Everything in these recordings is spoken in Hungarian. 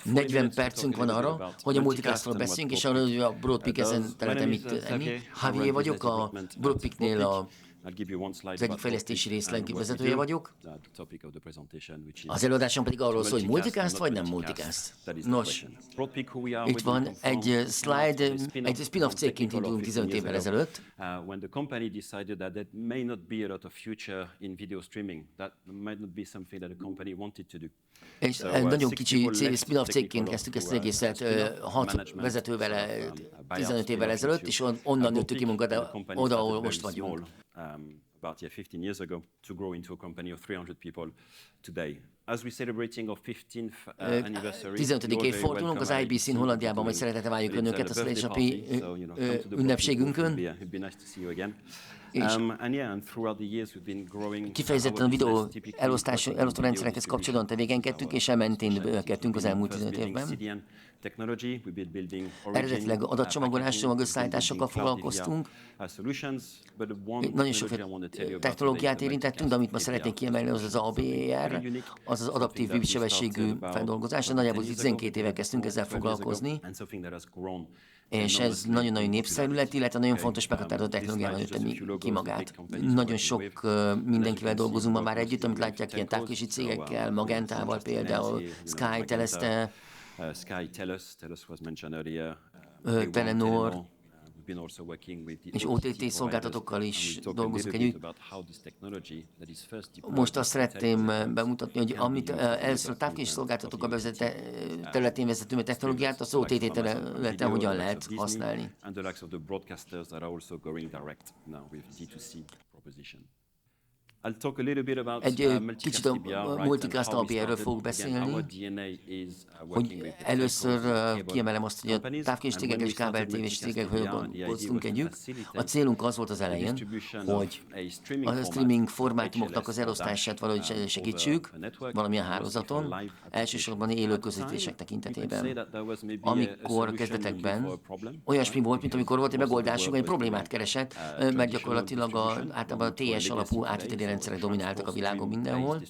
...40 percünk van arra, hogy a multicastról beszéljünk, és arra, hogy a Broadpeak ezen területen mit tenni. Xavier vagyok, a Broadpeaknél az egyik fejlesztési részleg vezetője vagyok. Az előadásom pedig arról szól, hogy multicast vagy nem multicast. Nos, itt van egy slide, egy spin-off cégként indulunk 15 évvel ezelőtt. És nagyon kicsi spin-off cégként kezdtük ezt az egészet 6 vezetővel 15 évvel ezelőtt, és onnan nőttük ki munkat oda, ahol most vagyunk. About 15 years ago to grow into a company of 300 people today. As we celebrating our 15th anniversary. 15. évfordulónk az IBC-n Hollandiában, majd szeretettel várjuk önöket a születésnapi ünnepségünkön. Kifejezetten a videó elosztó rendszerekhez kapcsolatban tevékenykedtünk, és elmentén növekedtünk az elmúlt 15 évben. Eredetileg adatcsomagolás, csomagösszeállításokkal foglalkoztunk. Nagyon sok technológiát érintettünk, de amit ma szeretnék kiemelni, az az ABR, az az adaptív bitsebességű feldolgozás. Nagyjából 12 éve kezdtünk ezzel foglalkozni, és ez nagyon-nagyon népszerű lett, illetve nagyon fontos meghatározó technológiával nőtte ki magát. Nagyon sok mindenkivel dolgozunk ma már együtt, amit látják ilyen távközlési cégekkel, Magentával például, Sky, Teleste, Telenor, és OTT szolgáltatókkal is dolgozunk együtt. Most azt szeretném bemutatni, hogy amit először a távközlési szolgáltatókkal területén vezető technológiát, az OTT területen hogyan lehet használni. Egy kicsit a multicast API-ről fogok beszélni, hogy először kiemelem azt, hogy a távközlési cégek és kábeltévés cégek hogyan dolgoztunk együtt. A célunk az volt az elején, hogy a streaming formátumoknak az elosztását valahogy segítsük valamilyen hálózaton, elsősorban élő közvetítések tekintetében. Amikor kezdetekben olyasmi volt, mint amikor volt egy megoldásunk, egy problémát keresett, mert gyakorlatilag általában a TS alapú átviteli rendszerek domináltak a világon mindenhol.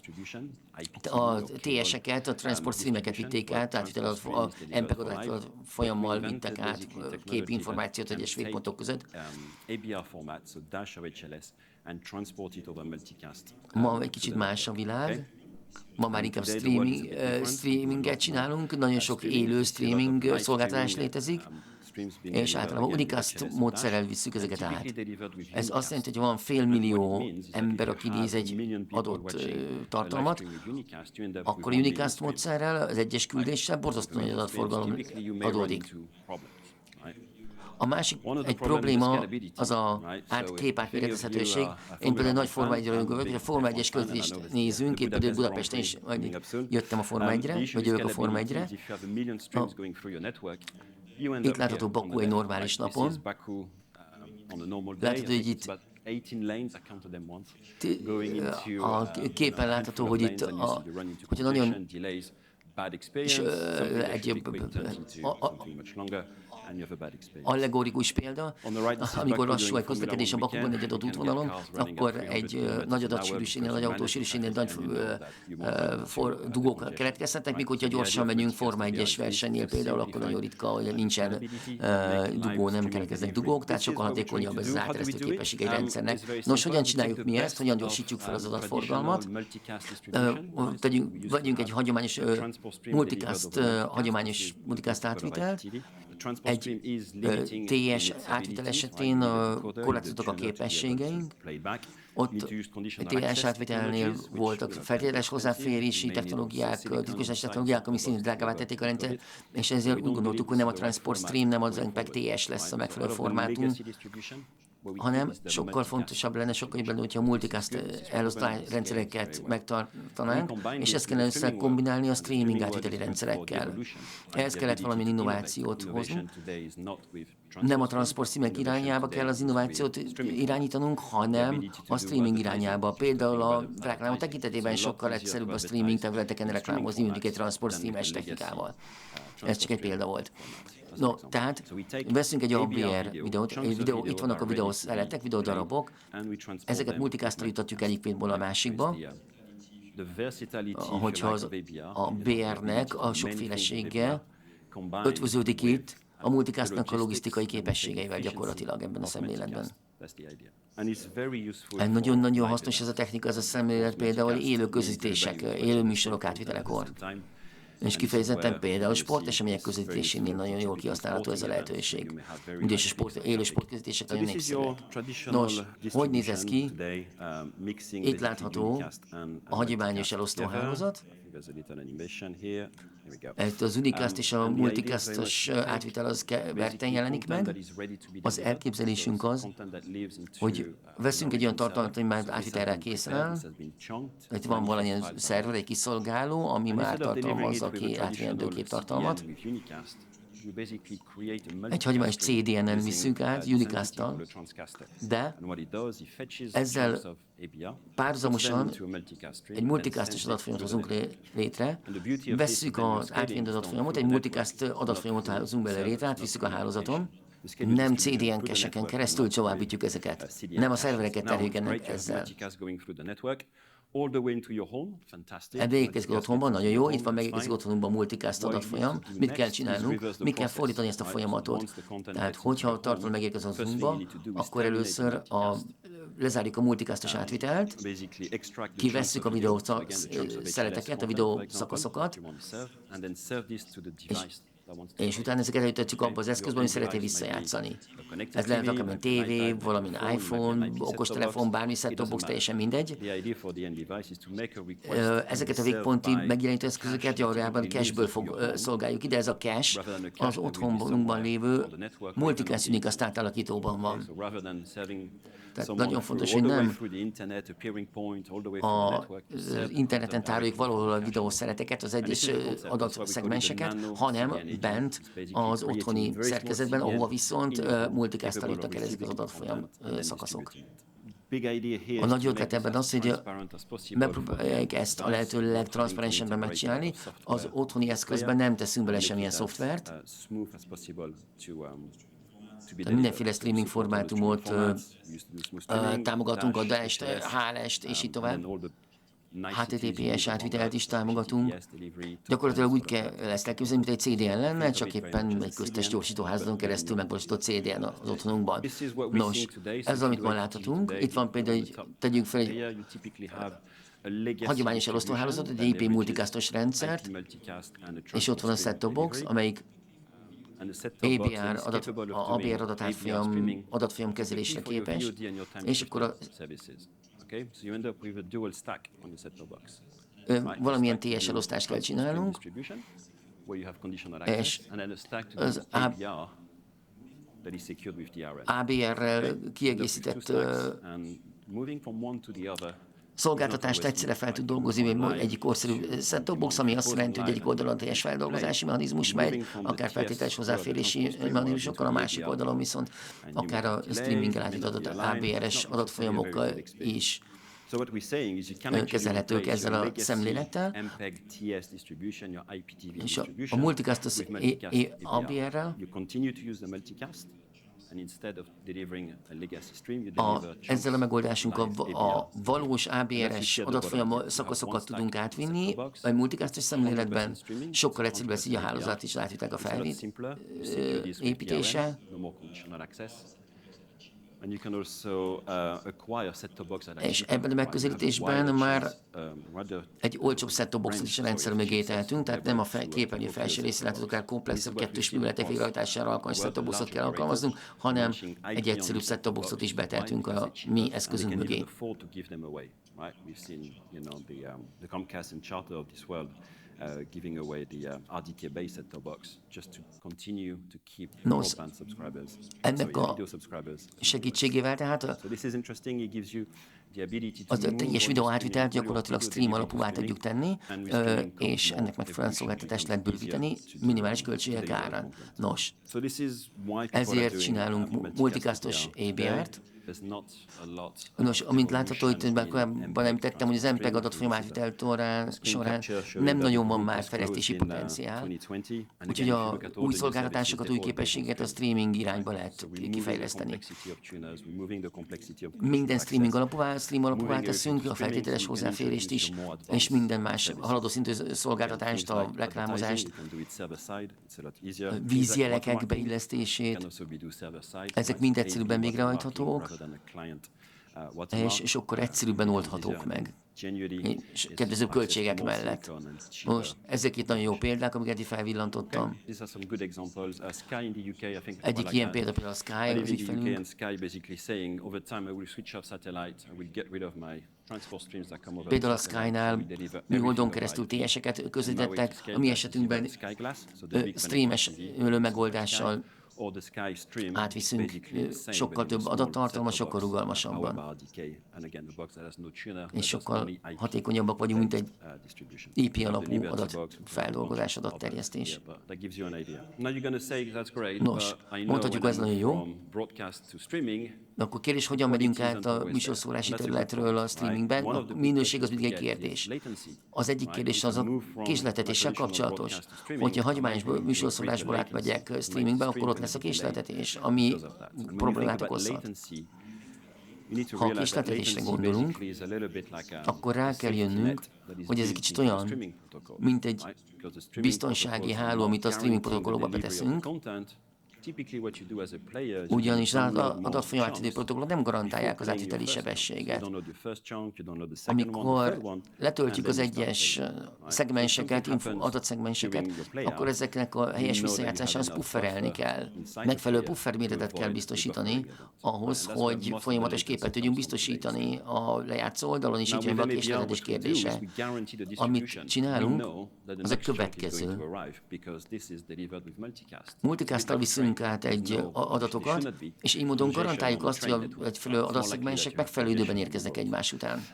A TS-eket, a transport streameket vitték át, a MPEG folyammal vittek át képinformációt egyes végpontok között. Ma egy kicsit más a világ. Ma már inkább streaminget csinálunk, nagyon sok élő streaming szolgáltatás létezik, és általában unicast módszerrel visszük ezeket át. Ez azt jelenti, hogy van 500 000 ember, aki néz egy adott tartalmat, akkor unicast módszerrel, az egyes küldéssel borzasztó nagy adatforgalom adódik. A másik egy probléma az a képátméretezhetőség. Én például nagy Forma 1-ről jövök, hogy a Forma 1-es közvetítést nézünk, én például Budapesten is jöttem a Forma 1-re, vagy jövök a Forma 1-re. Itt látható Baku egy normális napon. Látható, hogy itt a képen látható, hogy itt hogyha nagyon és egy allegorikus példa, amikor lassú egy közlekedés a Bakuban egy adott útvonalon, akkor egy nagy adatsűrűségnél, nagy autósűrűségnél nagy dugók keletkezhetnek, míg hogyha gyorsan megyünk Forma 1-es versenynél például, akkor nagyon ritka, hogy nincsen dugó, nem keletkeznek dugók, tehát sokkal hatékonyabb ez az áteresztő képesség egy rendszernek. Nos, hogyan csináljuk mi ezt, hogyan gyorsítjuk fel az adatforgalmat? Vegyünk egy hagyományos multicast átvitelt, egy TS átvitel esetén korlátozottak a képességeink. Ott TS átvitelnél voltak feltételes hozzáférési technológiák, titkosítási technológiák, amik szintén drágává tették a rendszert, és ezért úgy gondoltuk, hogy nem a transport stream, nem az MPEG TS lesz a megfelelő formátum, hanem sokkal fontosabb lenne, sokkal jobb lenne, hogyha a multicast elosztó rendszereket megtartanánk, és ezt kellene összekombinálni a streaming átviteli rendszerekkel. Ehhez kellett valamilyen innovációt hozni. Nem a transport streamek irányába kell az innovációt irányítanunk, hanem a streaming irányába. Például a reklámok tekintetében sokkal egyszerűbb a streaming területeken reklámozni, mint egy transport streames technikával. Ez csak egy példa volt. No, tehát veszünk egy ABR videót, itt vannak a videószeletek, videódarabok, ezeket multicasttal jutatjuk egyik pénzból a másikba, hogyha a BR-nek a sokfélesége ötvöződik itt a multicastnak a logisztikai képességeivel gyakorlatilag ebben a szemléletben. Nagyon-nagyon hasznos ez a technika, ez a szemlélet például élő közvetítések, élő műsorok átvitelekor. És kifejezetten például sportesemények közvetítésénél nagyon jól kihasználható ez a lehetőség. Ugyanis a élő sportközvetítések nagyon népszerűek. Nos, hogy néz ez ki? Itt látható a hagyományos elosztóhálózat. Itt az unicast és a multicastos átvitel az verten jelenik meg. Az elképzelésünk az, hogy veszünk egy olyan tartalmat, ami már átvitelre készen áll. Itt van valamilyen szerver, egy kiszolgáló, ami már tartalmaz a átviendő képtartalmat. Egy hagyományos CDN-en viszünk át, unicast-tal, de ezzel párhuzamosan egy multicastos adatfolyamot hozunk létre, vesszük az átviendő adatfolyamot, egy multicast adatfolyamot hozunk bele létre, átvisszük a hálózaton, nem CDN cache-eken keresztül továbbítjuk ezeket, nem a szervereket terhelgenek ezzel. Ebbe érkezik otthonban, nagyon jó, itt van megérkezik otthonunkban a multicast adatfolyam. Mit kell csinálnunk? Mi kell fordítani ezt a folyamatot. Tehát, hogyha a tartalom megérkezik otthonunkba, akkor először lezárjuk a multicastos átvitelt, kivesszük a videó szeleteket, a videó szakaszokat, és utána ezeket eljutatjuk abba az eszközben, hogy szereti visszajátszani. Ez lehet akár mint tévé, valamint iPhone, okostelefon, bármi set-top box, teljesen mindegy. Ezeket a végponti megjelenítő eszközöket valójában cache-ből szolgáljuk ide. Ez a cache az otthonunkban lévő multicast unicast átalakítóban van. Tehát nagyon fontos, hogy nem az interneten tároljuk valahol a videószereteket, az egyes adatszegmenseket, hanem bent az otthoni szerkezetben, ahova viszont multicast-tal jutnak el ezek az adatfolyam szakaszok. A nagy ötlet ebben az, hogy megpróbálják ezt a lehető legtranszparensebben megcsinálni. Az otthoni eszközben nem teszünk bele semmilyen szoftvert. Tehát mindenféle streaming formátumot támogatunk, a Dash-t, HLS-t és így tovább. HTTPS átvitelt is támogatunk. Gyakorlatilag úgy kell ezt elképzelni, mint egy CDN lenne, csak éppen egy köztes gyorsítóhálózaton keresztül megvalósított CDN az otthonunkban. Nos, ez amit ma láthatunk. Itt van például, hogy tegyünk fel egy hagyományos elosztóhálózatot, egy IP multicastos rendszert, és ott van a set-top box, amelyik ABR adatfolyam kezelésre képes, és akkor valamilyen TS elosztást kell csinálnunk, és az ABR-rel kiegészített szolgáltatást egyszerre fel tud dolgozni egyik korszerű set-top box, ami azt jelenti, hogy egyik oldalon teljes feldolgozási mechanizmus megy, akár feltételes hozzáférési mechanizmusokkal, a másik oldalon viszont akár a streaminggel átjutott ABR-es adatfolyamokkal is kezelhetők ezzel a szemlélettel. És a multicast az ABR-rel ezzel a megoldásunkkal a valós ABR-es adatfolyam szakaszokat tudunk átvinni, a multicastos szemléletben sokkal egyszerűbb lesz így a hálózat és átvitek a építése. És ebben a megközelítésben már egy olcsóbb set-top boxot is a rendszer mögé tehetünk, tehát nem a képernyő felső részén látható, akár komplexebb kettős műveletek végrehajtására alkalmas set-top boxot kell alkalmaznunk, hanem egy egyszerűbb set-top boxot is betehetünk a mi eszközünk mögé. Giving away the RDK-based set-top box just to continue to keep broadband subscribers. Ennek a segítségével tehát az a teljes videó átvitelt gyakorlatilag stream alapúvá tudjuk tenni, és ennek megfelelően szolgáltatást lehet bővíteni minimális költségek árán. Nos, ezért csinálunk multicastos ABR-t. Nos, amint látható, hogy korábban említettem, hogy az MPEG adatfolyam átvitel során nem nagyon van már fejlesztési potenciál, úgyhogy a új szolgáltatásokat, új képességet a streaming irányba lehet kifejleszteni. Minden stream alapúvá teszünk, a feltételes hozzáférést is, és minden más haladó szintű szolgáltatást, a reklámozást, vízjelekek beillesztését, ezek mind egyszerűbben végrehajthatók, és sokkal egyszerűbben oldhatók meg, és kedvező költségek mellett. Most ezek itt nagyon jó példák, amiket itt felvillantottam. Egyik ilyen példa például a Sky, az ügyfelünk. Például a Sky-nál műholdon keresztül TS-eket közvetítettek, a mi esetünkben streames megoldással átviszünk sokkal több adattartalma, sokkal rugalmasabban. És sokkal hatékonyabbak vagyunk, mint egy IP alapú adatfeldolgozás, adatterjesztés. Nos, mondhatjuk, ez nagyon jó. De akkor kérdés, hogyan megyünk át a műsorszórási területről a streamingben? A minőség az mindig egy kérdés. Az egyik kérdés az a késletetéssel kapcsolatos. Hogyha hagyományos műsorszórásból átmegyek streamingbe, akkor ott lesz a késletetés, ami problémát okozhat. Ha a késletetésre gondolunk, akkor rá kell jönnünk, hogy ez egy kicsit olyan, mint egy biztonsági háló, amit a streaming protokollokba beteszünk, ugyanis az adatfolyam átviteli protokollok nem garantálják az átviteli sebességet. Amikor letöltjük az egyes szegmenseket, adatszegmenseket, akkor ezeknek a helyes visszajátszásához pufferelni kell. Megfelelő pufferméretet kell biztosítani ahhoz, hogy folyamatos képet tudjunk biztosítani a lejátszó oldalon, és így jön be a késletetés kérdése. Amit csinálunk, az a következő. Multicast-tal viszünk át egy adatokat, és így módon garantáljuk azt, hogy a egyfelől adatszegmensek megfelelő időben érkeznek egymás után.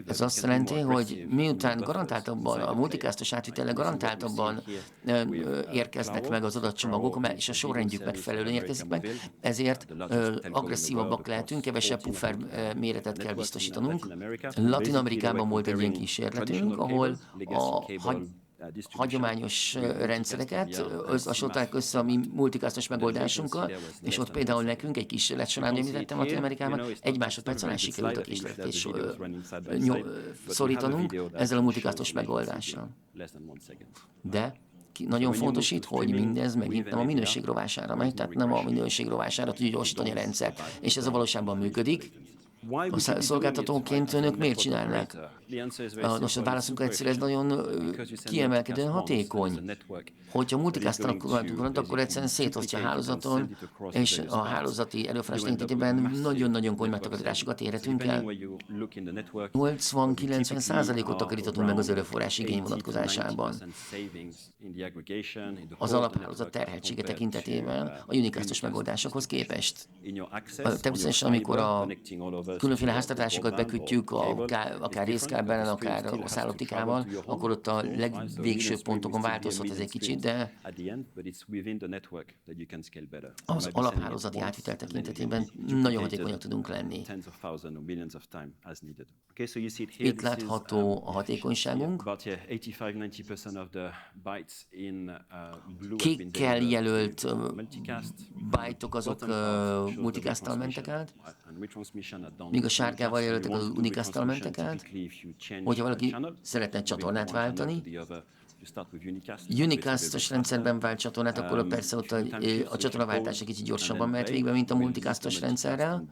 Ez azt jelenti, hogy miután garantáltabban, a multicastos átvitellel garantáltabban érkeznek meg az adatcsomagok, és a sorrendjük megfelelően érkezik meg, ezért agresszívabbak lehetünk, kevesebb puffer méretet kell biztosítanunk. Latin Amerikában volt egy ilyen kísérletünk, ahol a hagyományos rendszereket hasonlították össze a mi multicastos megoldásunkkal, és ott például nekünk egy kísérlet során, említettem Latin Amerikában, egy másodperc alá sikerült a kísérletést szorítanunk ezzel a multicastos megoldással. De nagyon fontos itt, hogy mindez megint nem a minőség rovására megy, tehát nem a minőség rovására tudjuk gyorsítani a rendszert, és ez a valóságban működik. A szolgáltatóként önök miért csinálnak? Nos, a válaszunk egyszerűen ez nagyon kiemelkedően hatékony. Hogyha multicast-tal akarunk, akkor egyszerűen szétosztja a hálózaton, és a hálózati előforrás tekintetében nagyon-nagyon komoly megtakarításokat érhetünk el. 80-90%-ot takarítatunk meg az erőforrás igény vonatkozásában. Az alaphálózat terheltsége tekintetében a unicastos megoldásokhoz képest. Természetesen, amikor a különféle háztartásokat bekötjük, akár részkábelen, akár a szálloptikával, akkor ott a legvégsőbb pontokon változhat ez egy kicsit, de az alaphálózati átvitel tekintetében nagyon hatékonyak tudunk lenni. Itt látható a hatékonyságunk. Kékkel jelölt byte-ok azok multicast-tal mentek át, míg a sárgával jelöltek az unicast-tal mentek át. Hogyha valaki szeretne csatornát váltani, unicastos rendszerben vált csatornát, akkor persze ott a csatornaváltás egy kicsit gyorsabban mehet végbe, mint a multicastos rendszerrel.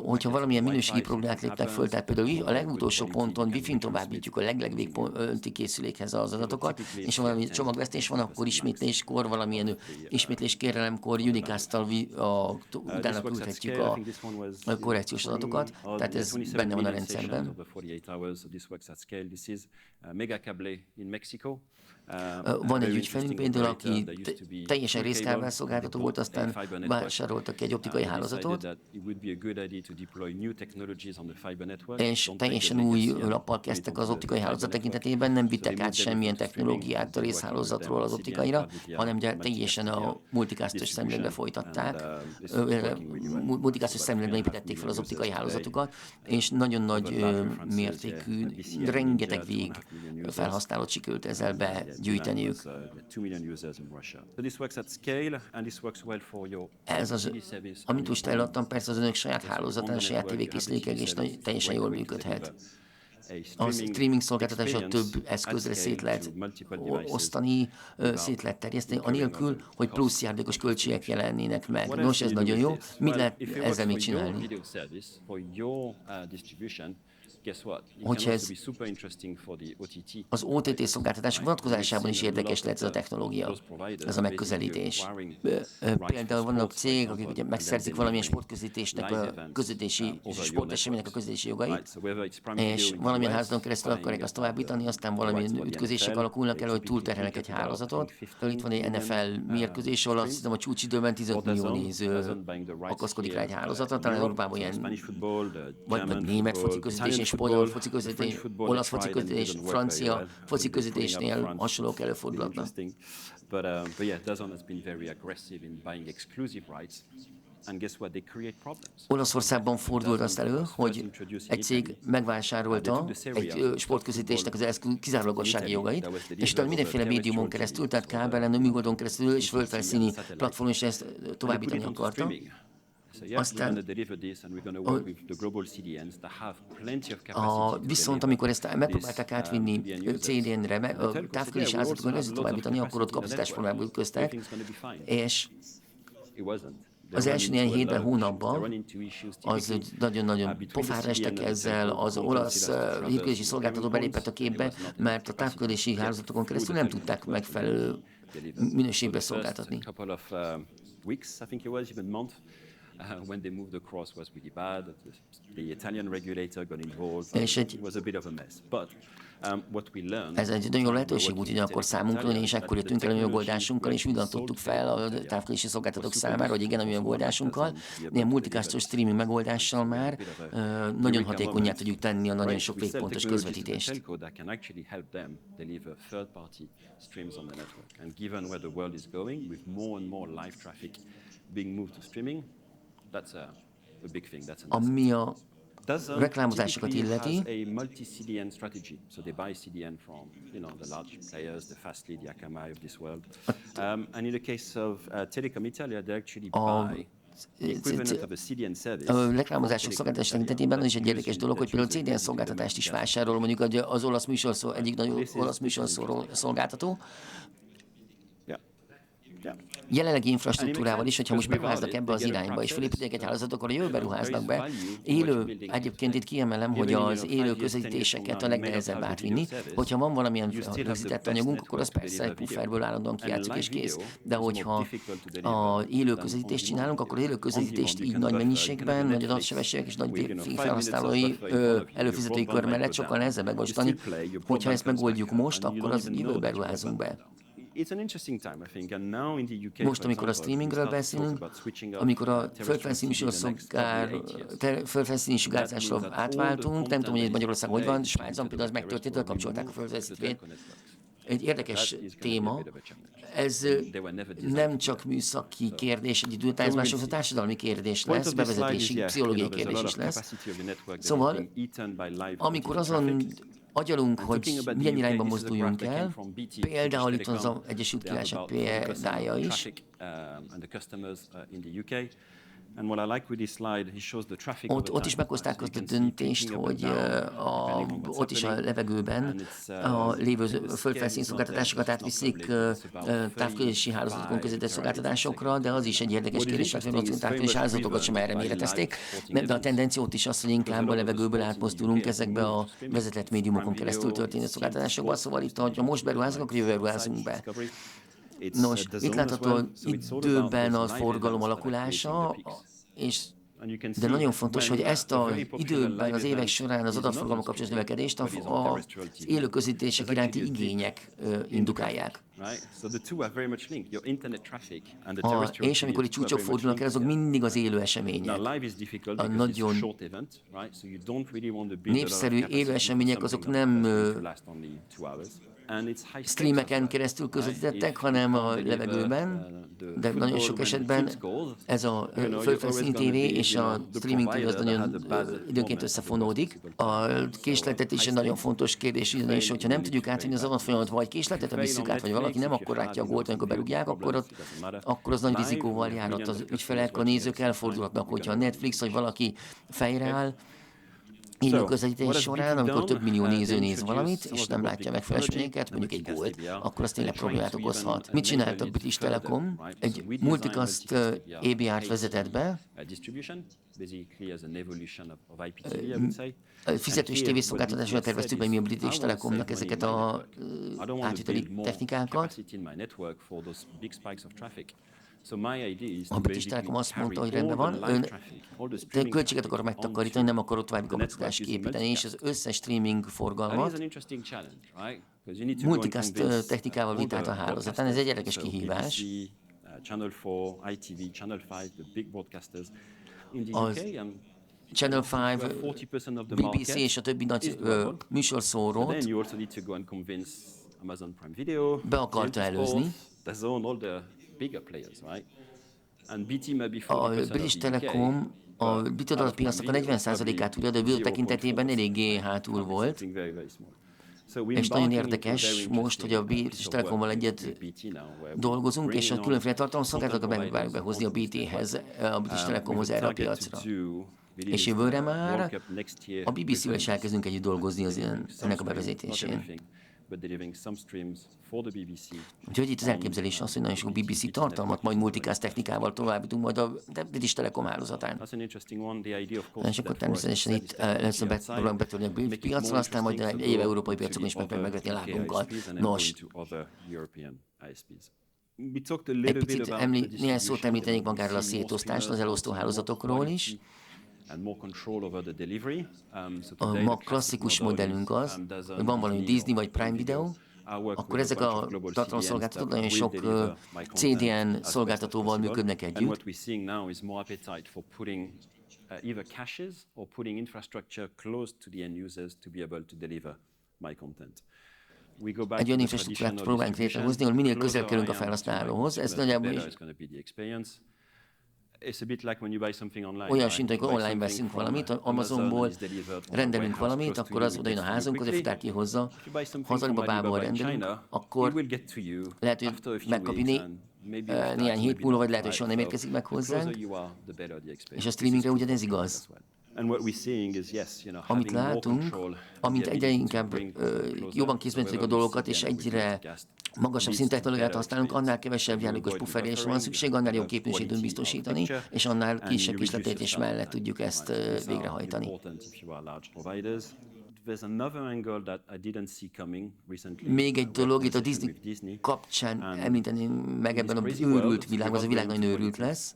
hogyha valamilyen minőségi problémát léptek föl, tehát például a legutolsó ponton Wi-Fi-n továbbítjuk a legvégponti készülékhez az adatokat, és valami csomagvesztés van, akkor ismétléskor, valamilyen ismétléskérrelemkor unicast-tal utána küldhetjük a korrekciós adatokat, tehát ez benne van a rendszerben. Van egy ügyfelünk például, aki teljesen részkábel szolgáltató volt, aztán vásároltak egy optikai hálózatot, és teljesen új lappal kezdtek az optikai hálózat tekintetében, nem vittek át semmilyen technológiát a részhálózatról az optikaira, hanem teljesen a multicastos szemléletbe folytatták, multicastos szemléletbe építették fel az optikai hálózatokat, és nagyon nagy mértékű, rengeteg vég felhasználót sikerült ezzel begyűjteniük. Ez az, amit most eladtam, persze az önök saját hálózatán, a saját tévékészülékek, és teljesen jól működhet. A streaming szolgáltatásot több eszközre szét lehet osztani, szét lehet terjeszteni, anélkül, hogy plusz járdékos költségek jelennének meg. Nos, ez nagyon jó. Mit lehet ezzel még csinálni? Hogyha ez az OTT szolgáltatások vonatkozásában is érdekes lehet ez a technológia, ez a megközelítés. Például vannak cégek, akik ugye megszerzik valamilyen sportközvetítésnek a közvetítési, sporteseménynek a közvetítési jogait, és valamilyen hálózaton keresztül akarják azt továbbítani, aztán valamilyen ütközések alakulnak el, hogy túlterhelnek egy hálózatot. Itt van egy NFL mérkőzés, ahol azt hiszem a csúcsidőben 15 millió néző akaszkodik rá egy hálózatra, talán Európában ilyen, vagy német foci közvetítés, spanyol foci közvetítés, olasz foci közvetítés, francia foci közvetítésnél hasonlók előfordulhatnak. Olaszországban fordult azt elő, hogy egy cég megvásárolta egy sportközvetítésnek az kizárólagossági jogait, és utána mindenféle médiumon keresztül, tehát kábelen, műholdon keresztül és földfelszíni platformon is ezt továbbítani akarta. Aztán viszont amikor ezt megpróbálták átvinni CDN-re, távközlési hálózatokon ezt továbbítani, akkor ott kapacitásformában ütköztek, és az első néhány hétben, hónapban az nagyon-nagyon pofára estek ezzel, az olasz hírközlési szolgáltató belépett a képbe, mert a távközlési hálózatokon keresztül nem tudták megfelelő minőségben szolgáltatni. When they moved across was really bad. The Italian regulator got involved. It was a bit of a mess. But what we learned. Ez egy nagyon jó lehetőség volt ugyanakkor számunkra, és ekkor jöttünk el a mi megoldásunkkal, és villantottuk fel a távközlési szolgáltatók számára, hogy igen, a mi megoldásunkkal, ilyen multicastos streaming megoldással már nagyon hatékonnyá tudjuk tenni a nagyon sok végpontos közvetítést. Ami a reklámozásokat illeti, a reklámozások szolgáltatás tekintetében az is egy érdekes dolog, hogy például CDN szolgáltatást is vásárol, mondjuk az olasz egyik nagy olasz műsorszolgáltató, jelenlegi infrastruktúrával is, hogyha most beruháznak ebbe az irányba, és felépítik egy hálózatot, akkor a jövőben ruháznak be. Egyébként itt kiemelem, hogy az élő közvetítéseket a legnehezebb átvinni. Hogyha van valamilyen rögzített anyagunk, akkor az persze egy pufferből állandóan kijátszuk és kész. De hogyha élő közvetítést csinálunk, akkor az élő közvetítést így nagy mennyiségben, nagy adatsebességek és nagy felhasználói előfizetői kör mellett sokkal nehezebb megosztani. Hogyha ezt megoldjuk most, akkor az jövőben ruházunk be. Most, amikor a streamingről beszélünk, amikor a földfelszíni sugárzásról átváltunk, nem tudom, hogy Magyarország hogy van, Svájcban például az megtörtént, kapcsolták a földfelszínét. Egy érdekes téma, ez nem csak műszaki kérdés egy idő után, ez másodszor társadalmi kérdés lesz, bevezetési, pszichológiai kérdés is lesz. Szóval, amikor azon agyalunk, hogy milyen irányba mozduljunk el, például itt van az Egyesült Királyság példája is, Ott is meghozták azt a döntést, hogy ott is a levegőben a lévő földfelszíni szolgáltatásokat átviszik távközlési hálózatokon közvetett szolgáltatásokra, de az is egy érdekes kérdés, hogy a távközlési hálózatokat sem erre méretezték, de a tendencia ott is az, hogy inkább a levegőből átmozdulunk ezekbe a vezetett médiumokon keresztül történő szolgáltatásokba, szóval itt, ha most beruházunk, akkor jövőre ruházunk be. Nos, itt látható időben a forgalom alakulása, de nagyon fontos, hogy ezt az időben, az évek során az adatforgalom kapcsolatos növekedést az élő közvetítések iránti igények indukálják. És amikor itt csúcsok fordulnak el, azok mindig az élő események. A nagyon népszerű élő események azok nem streameken keresztül közvetítettek, hanem a levegőben, de nagyon sok esetben ez a földfelszíni tévé és a streaming tévé az nagyon időnként összefonódik. A késleltetés egy nagyon fontos kérdés, és hogyha nem tudjuk átvenni az adatfolyamat, vagy késleltetve visszük át, vagy valaki nem akkor látja a gólt, amikor berúgják, akkor az nagy rizikóval járhat. Az ügyfelek, a nézők elfordulhatnak, hogyha a Netflix vagy valaki fejre áll, élő közvetítés során, amikor több millió néző néz valamit, és nem látja meg eseményeket, mondjuk egy gólt, akkor az tényleg problémát okozhat. Mit csinált a British Telecom? Egy multicast ABR-t vezetett be, fizetős tévészolgáltatásra terveztük be mi a British Telecomnak ezeket az átviteli technikákat. A British Telecom azt mondta, hogy rendben van, ön költséget akar megtakarítani, nem akar ott további kapacitást kiépíteni, és az összes streaming forgalmat multicast technikával vitt át a hálózatán. Ez egy érdekes kihívás. Az Channel 5, BBC és a többi nagy műsorszórót be akarta előzni. A British Telecom a brit adatpiacnak a 40%-át tudja, de a videó tekintetében eléggé hátul volt. És nagyon érdekes most, hogy a British Telecommal egyet dolgozunk, és a különféle tartalomszolgáltatókat megpróbáljuk behozni a BT-hez, a British Telecomhoz erre a piacra. És jövőre már a BBC-vel is elkezdünk együtt dolgozni ennek a bevezetésén. Úgyhogy itt az elképzelés az, hogy nagyon sok BBC tartalmat majd multicast technikával továbbítunk majd a British Telecom hálózatán. És akkor természetesen itt először próbálunk betörni a brit piacra, aztán majd egy év európai piacokon is megvetni a lábunkat. Nos, egy picit néhány szót említenék magáról a szétosztásról, az elosztó hálózatokról is. A ma klasszikus modellünk az, hogy van valami Disney vagy Prime Video, akkor ezek a tartalomszolgáltatók nagyon sok CDN szolgáltatóval működnek együtt. Either caches or putting infrastructure close to the end users to be able to deliver my content. Egy olyan infrastruktúrát próbálunk létrehozni, ahol minél közel kerülünk a felhasználóhoz. Ez nagyjából is olyan sint, amikor online veszünk valamit, Amazonból rendelünk valamit, akkor az odajön a házunkhoz, a futár kihozza, ha az Alibabából rendelünk, akkor lehet, hogy megkapni néhány hét múlva, vagy lehet, hogy soha nem érkezik meg hozzánk, és a streamingre ugyanez igaz. Amit látunk, amint egyre inkább jobban kézben tudjuk a dolgokat, és egyre magasabb szintű technológiát használunk, annál kevesebb járulékos pufferésre van szükség, annál jobb képminőséget tudunk biztosítani, és annál kisebb kisletetés mellett tudjuk ezt végrehajtani. Még egy dolog, itt a Disney kapcsán említeném meg ebben az őrült világban, az a világ nagyon őrült lesz.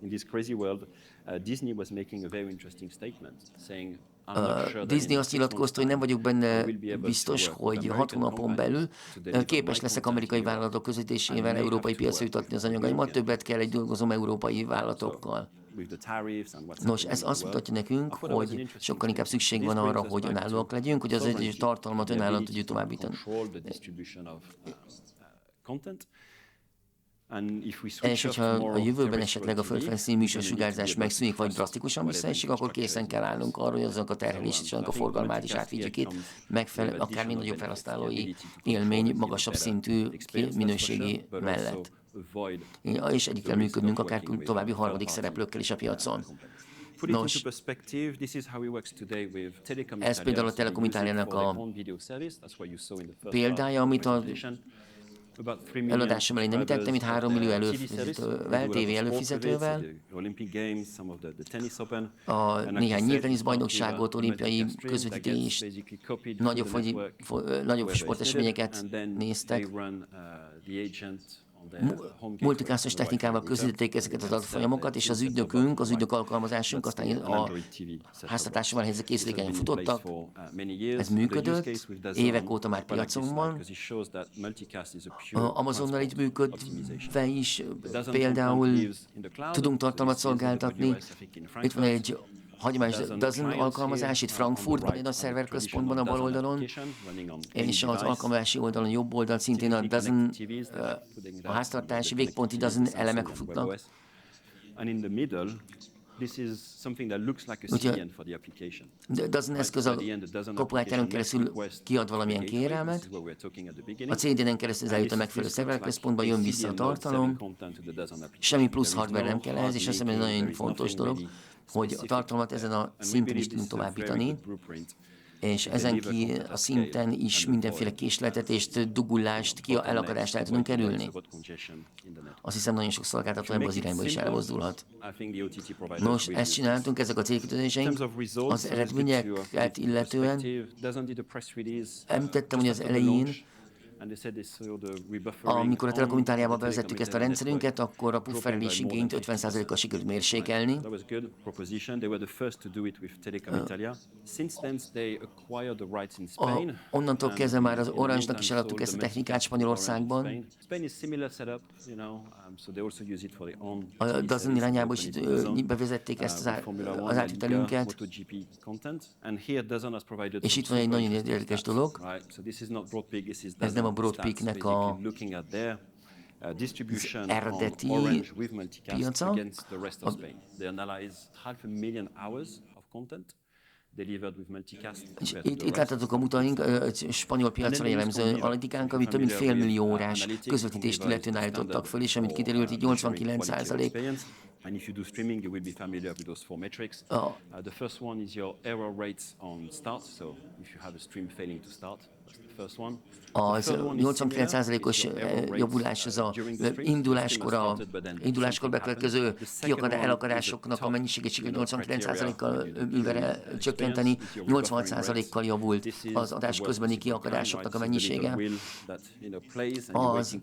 Disney azt nyilatkozta, hogy nem vagyok benne biztos, hogy 6 hónapon belül képes leszek amerikai vállalatok közvetítésével európai piacra jutatni az anyagaimat, többet kell egy dolgozom európai vállalatokkal. Nos, ez azt mutatja nekünk, hogy sokkal inkább szükség van arra, hogy önállóak legyünk, hogy az egyes tartalmat önállóan tudjuk továbbítani. És hogyha a jövőben esetleg a földfelszíni műsorsugárzás megszűnik, vagy drasztikusan visszaesik, akkor készen kell állnunk arra, hogy azok a terhelést és a forgalmát is átvigyük itt, akár még nagyobb felhasználói élmény, magasabb szintű minőségi mellett. és együtt kell működnünk akár további harmadik szereplőkkel is a piacon. Nos, ez például a Telekom Itáliának a példája, amit a előadásom elején említettem, itt 3 millió előfizetővel, TV előfizetővel, a néhány nyílt teniszbajnokságot, olimpiai közvetítést, nagyobb sporteseményeket néztek. Multicastos technikával közvetítették ezeket az adatfolyamokat, és az ügynök alkalmazásunk aztán a háztartásban helyezett készülékenyen futottak. Ez működött, évek óta már piacon van. Amazonnal így működve is például tudunk tartalmat szolgáltatni. Itt van egy hagyományos Dozen alkalmazás, itt Frankfurtban, egy nagy szerverközpontban a bal oldalon, és az alkalmazási oldalon, jobb oldalon szintén a Dozen, a háztartási végponti Dozen elemek futnak. Úgyhogy Dozen eszköz a kapuátyáron keresztül kiad valamilyen kérelmet, a CD-nen keresztül eljut a megfelelő szerverközpontba, jön vissza a tartalom, semmi plusz hardware nem kell ehhez, és azt hiszem, ez egy nagyon fontos dolog, hogy a tartalmat ezen a szinten is tudunk továbbítani, és ezen ki a szinten is mindenféle késleltetést, dugullást, elakadást el tudunk kerülni. Azt hiszem, nagyon sok szolgáltató ebben az irányba is elmozdulhat. Nos, ezt csináltunk, ezek a célkitűzéseink. Az eredményeket illetően említettem, hogy az elején, amikor a Telekom Itáliába bevezettük ezt a rendszerünket, akkor a pufferelés igényt 50%-kal sikerült mérsékelni. Onnantól kezdve már az Orange-nak is eladtuk ezt a technikát Spanyolországban. A Dozen irányába is bevezették ezt az átvitelünket. És itt van egy nagyon érdekes dolog. Ez nem a Broadpeaknek az eredeti piaca. Itt láthatók a mutaink, spanyol piacra jellemző analitikánk, amit több mint 500 000 órás közvetítést illetően állítottak föl, és amit kiderült, így 89%. And if you do streaming, you will be familiar with those 4 metrics. The first one is your error rates on start. So if you have a stream failing to start, that's the first one. Az 89%-os jobbulás az a induláskor bekövetkező elakadásoknak a mennyiségét sikerült 89%-kal csökkenteni, 86%-kal javult az adás közbeni kiakadásoknak a mennyisége. Az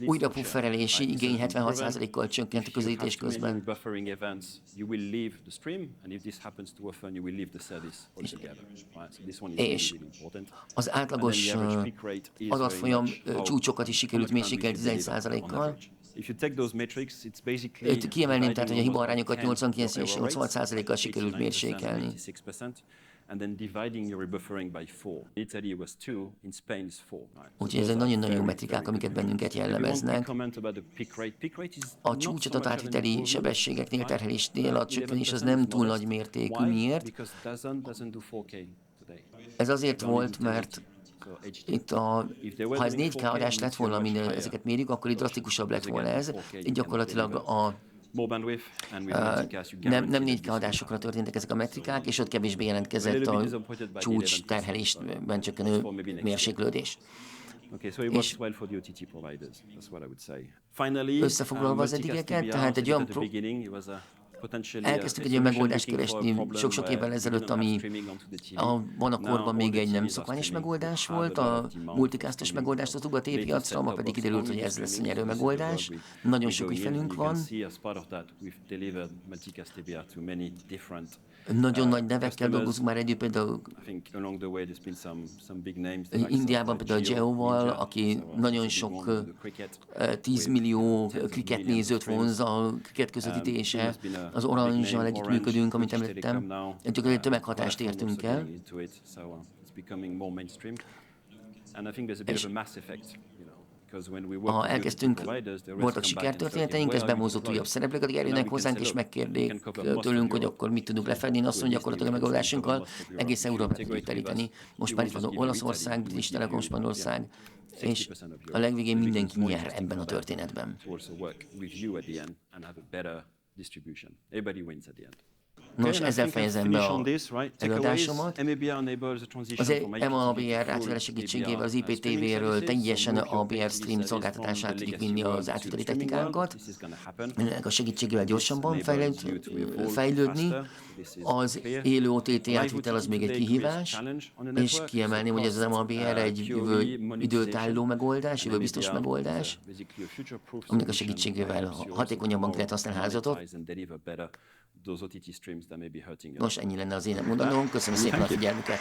újra pufferelési igény 76%-kal csökkent a közvetítés közben. És az átlagos adatfolyam csúcsokat is sikerült mérsékelni 11%-kal. Kiemelném tehát, hogy a hibaarányokat 89 és 86%-kal sikerült mérsékelni. Úgyhogy ez egy nagyon-nagyon jó metrikák, amiket bennünket jellemeznek. A csúcsadat átviteli sebességeknél, terhelésnél a csökkenés az nem túl nagy mértékű. Miért? Ez azért volt, mert itt ha ez 4K adás lett volna, amin ezeket mérjük, akkor itt drasztikusabb lett volna ez. Itt gyakorlatilag nem 4K adásokra történtek ezek a metrikák, és ott kevésbé jelentkezett a csúcs terhelésben csökkenő mérséklődés. És összefoglalva az eddigeket, tehát egy olyan elkezdtük egy olyan megoldást keresni sok-sok évvel ezelőtt, ami van a korban még egy nem szokványos megoldás volt, a multicastos megoldást hoztuk a piacra, ma pedig kiderült, hogy ez lesz a nyerő megoldás. Nagyon sok ügyfelünk van. Nagyon nagy nevekkel dolgozunk már együtt, például Indiában például a Geo-val, aki nagyon sok 10 millió cricket nézőt vonza a cricket közvetítése, az Orange-nal együtt működünk, amit említettem, egy tömeghatást értünk el. Ha elkezdtünk, voltak sikertörténeteink, ez bemozdult újabb szereplőket, akik eljönnek hozzánk és megkérdék tőlünk, hogy akkor mit tudunk lefedni. Én azt mondom, gyakorlatilag a megoldásunkkal egész Európát tudjuk teríteni. Most már itt van Olaszország, British Telecom, Spanyolország, és a legvégén mindenki nyer ebben a történetben. Nos, ezzel fejezem be az előadásomat. Az MABR átvétel segítségével az IPTV-ről teljesen a BR Stream szolgáltatását tudjuk vinni az átviteli technikákat. Ennek a segítségével gyorsabban fejlődni. Az élő OTT átvitel az még egy kihívás, és kiemelném, hogy ez az MABR egy jövő időt álló megoldás, jövőbiztos megoldás, aminek a segítségével hatékonyabban ki lehet használni hálózatot. Nos, ennyi lenne az én mondanom. Köszönöm szépen a figyelmüket!